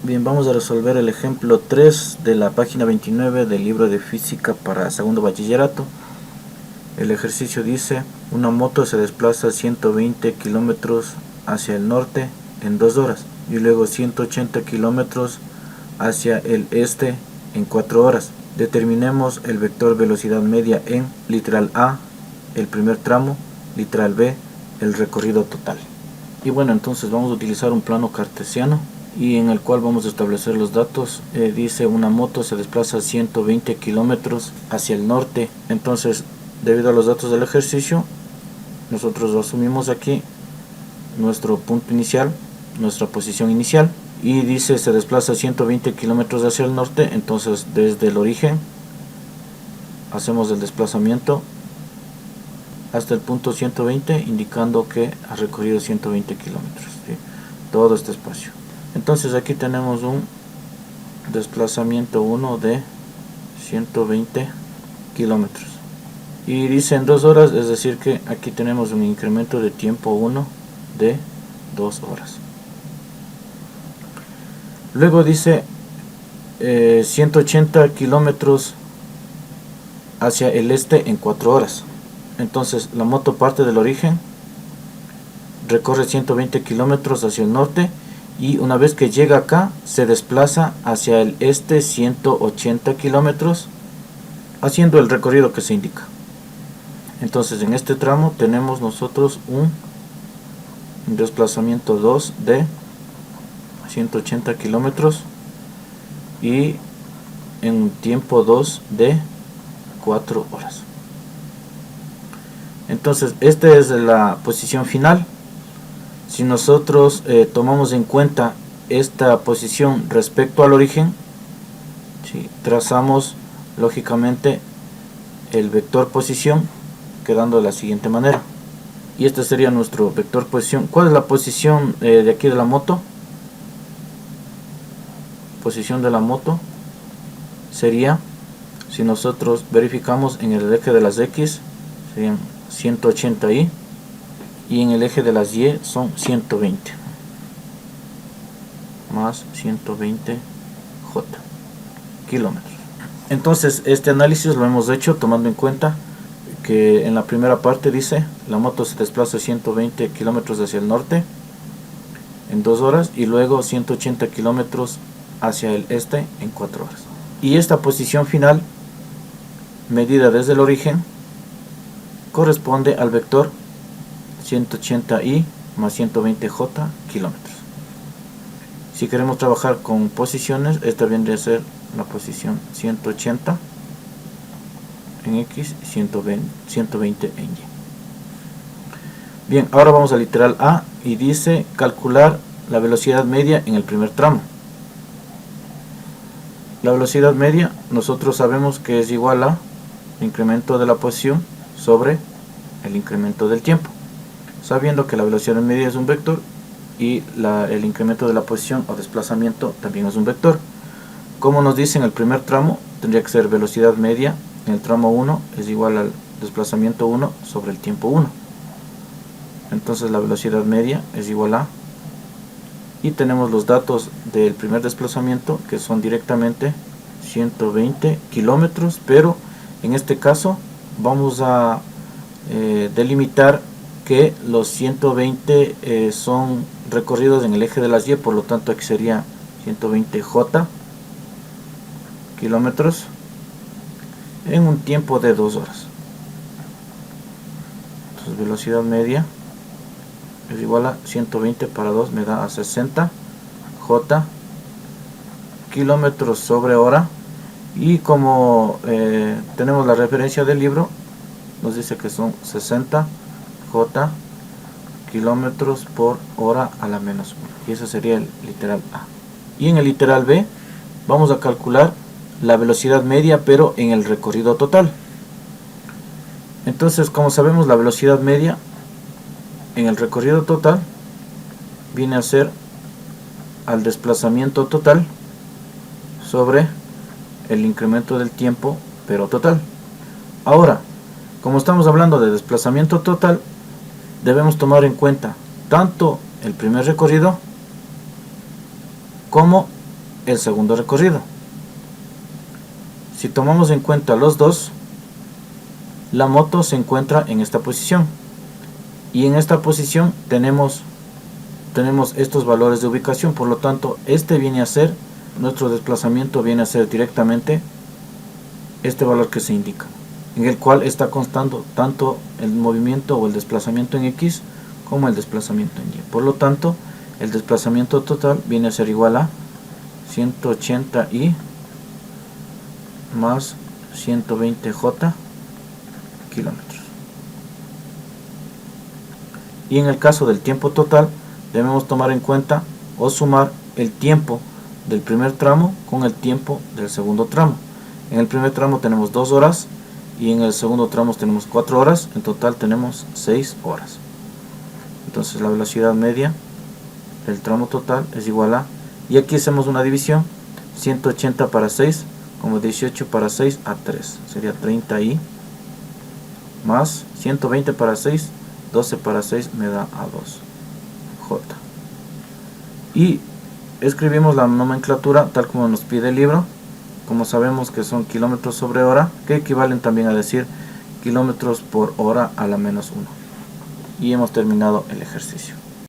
Bien, vamos a resolver el ejemplo 3 de la página 29 del libro de física para segundo bachillerato. El ejercicio dice: una moto se desplaza 120 kilómetros hacia el norte en 2 horas y luego 180 kilómetros hacia el este en 4 horas. Determinemos el vector velocidad media en literal A, el primer tramo, literal B, el recorrido total. Y bueno, entonces vamos a utilizar un plano cartesiano y en el cual vamos a establecer los datos. Dice: una moto se desplaza 120 kilómetros hacia el norte. Entonces, debido a los datos del ejercicio, nosotros asumimos aquí nuestro punto inicial, nuestra posición inicial, y dice se desplaza 120 kilómetros hacia el norte. Entonces, desde el origen hacemos el desplazamiento hasta el punto 120, indicando que ha recorrido 120 kilómetros, ¿sí? Todo este espacio. Entonces aquí tenemos un desplazamiento 1 de 120 kilómetros y dice en 2 horas, es decir que aquí tenemos un incremento de tiempo 1 de 2 horas. Luego dice 180 kilómetros hacia el este en 4 horas. Entonces la moto parte del origen, recorre 120 kilómetros hacia el norte y una vez que llega acá se desplaza hacia el este 180 kilómetros, haciendo el recorrido que se indica. Entonces en este tramo tenemos nosotros un desplazamiento 2 de 180 kilómetros y en un tiempo 2 de 4 horas. Entonces esta es la posición final. Si nosotros tomamos en cuenta esta posición respecto al origen, ¿sí?, trazamos lógicamente el vector posición quedando de la siguiente manera. Y este sería nuestro vector posición. ¿Cuál es la posición de aquí de la moto? Posición de la moto sería, si nosotros verificamos en el eje de las X, serían 180y, y en el eje de las Y son 120 más 120 J kilómetros. Entonces este análisis lo hemos hecho tomando en cuenta que en la primera parte dice la moto se desplaza 120 kilómetros hacia el norte en 2 horas y luego 180 kilómetros hacia el este en 4 horas. Y esta posición final, medida desde el origen, corresponde al vector 180y más 120j kilómetros. Si queremos trabajar con posiciones, esta vendría a ser la posición 180 en X y 120 en Y. Bien, ahora vamos al literal A y dice calcular la velocidad media en el primer tramo. La velocidad media nosotros sabemos que es igual a el incremento de la posición sobre el incremento del tiempo, sabiendo que la velocidad media es un vector y el incremento de la posición o desplazamiento también es un vector. Como nos dice en el primer tramo, tendría que ser velocidad media en el tramo 1 es igual al desplazamiento 1 sobre el tiempo 1. Entonces la velocidad media es igual a, y tenemos los datos del primer desplazamiento que son directamente 120 kilómetros, pero en este caso vamos a delimitar que los 120 son recorridos en el eje de las Y, por lo tanto aquí sería 120j kilómetros en un tiempo de 2 horas. Entonces velocidad media es igual a 120 para 2 me da a 60 j kilómetros sobre hora, y como tenemos la referencia del libro, nos dice que son 60 j kilómetros por hora a la menos 1, y eso sería el literal A. Y en el literal B vamos a calcular la velocidad media pero en el recorrido total. Entonces, como sabemos, la velocidad media en el recorrido total viene a ser al desplazamiento total sobre el incremento del tiempo pero total. Ahora, como estamos hablando de desplazamiento total, debemos tomar en cuenta tanto el primer recorrido como el segundo recorrido. Si tomamos en cuenta los dos, la moto se encuentra en esta posición, y en esta posición tenemos estos valores de ubicación. Por lo tanto, este viene a ser, nuestro desplazamiento viene a ser directamente este valor que se indica, en el cual está constando tanto el movimiento o el desplazamiento en X como el desplazamiento en Y. Por lo tanto, el desplazamiento total viene a ser igual a 180i más 120j kilómetros. Y en el caso del tiempo total, debemos tomar en cuenta o sumar el tiempo del primer tramo con el tiempo del segundo tramo. En el primer tramo tenemos 2 horas y en el segundo tramo tenemos 4 horas. En total tenemos 6 horas. Entonces la velocidad media del tramo total es igual a, y aquí hacemos una división, 180 para 6 como 18 para 6 a 3, sería 30i más 120 para 6, 12 para 6 me da a 2j. Y escribimos la nomenclatura tal como nos pide el libro. Como sabemos que son kilómetros sobre hora, que equivalen también a decir kilómetros por hora a la menos 1. Y hemos terminado el ejercicio.